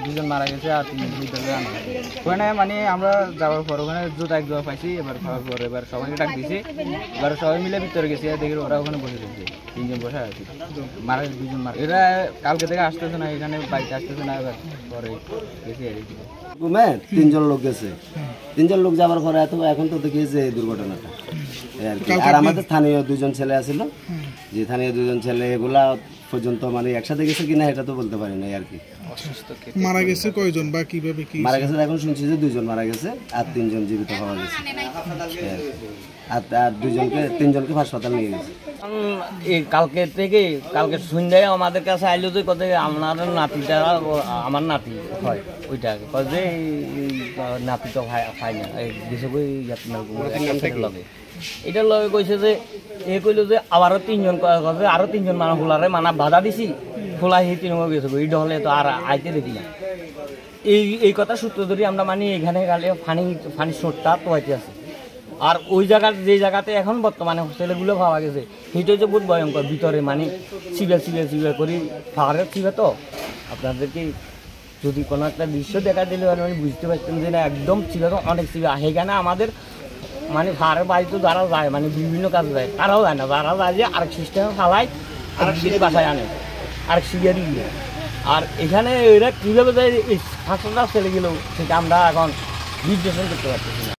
দুজন মারা গেছে আর তিনজন ভিতরে আনা ওখানে মানে আমরা যাওয়ার পর ওখানে জুতা এক জোয়া পাইছি এবার খাওয়ার পর এবার সবাইকে ডাক দিয়েছি এবার সবাই মিলে ভিতরে গেছি দেখি ওরা ওখানে বসে রয়েছে তিনজন বসে আছে মারা গেছে দুজন মারা এরা কালকে থেকে আসতেছে না এখানে বাইকে আসতেছে না এবার পরে গেছি আর কি তিনজন লোক গেছে তিনজন লোক যাবার পরে এত এখন তো দেখি যে দুর্ঘটনাটা আর আমাদের স্থানীয় দুজন ছেলে আছিল যে স্থানীয় দুজন ছেলে এগুলা পর্যন্ত মানে একসাথে গেছে কিনা এটা তো বলতে পারি না আর কি মারা গেছে কয়জন বা কিভাবে কি মারা গেছে এখন শুনছি যে দুজন মারা গেছে আর তিনজন জীবিত পাওয়া গেছে আর তিনজনকে হাসপাতাল নিয়ে গেছে এই কালকে সন্ধ্যায় আমাদের কাছে আইলো যে কথা আপনার নাতিটা আমার নাতি হয় ওইটা যে নাতি তো খাই না গেছে কই আপনার লগে এটার লগে কইছে যে এ কইলো যে আবারও তিনজন আরো তিনজন মানুষ খোলারে মানা বাধা দিছি খোলা সেই তিন গেছে এইটা হলে তো আর আইতে দেখি না এই কথা সূত্র ধরে আমরা মানে এখানে গেলে ফানি সোটটা তোয়াইতে আছে আর ওই যে জায়গাতে এখন বর্তমানে ছেলেগুলো পাওয়া গেছে সেটা হচ্ছে বহুত ভয়ঙ্কর ভিতরে মানে সিবে করি পাহাড়ের ছিবে তো আপনাদেরকে যদি কোনো একটা দৃশ্য দেখা দিলে মানে বুঝতে পারতেন যে না একদম ছিবে তো অনেক ছিবে সেখানে আমাদের মানে পাহাড়ের বাড়িতে যারা যায় মানে বিভিন্ন কাজে যায় তারাও যায় না যারা যায় যে আরেক সিস্টেমে ফালায় আরেক সিঁড়ি বাসায় আনে আরেক সিঁড়ি দিয়ে আর এখানে এরা কীভাবে যায় এই ফাঁসটা ছেলেগুলো সেটা আমরা এখন বিশ্লেষণ করতে পারতেছি না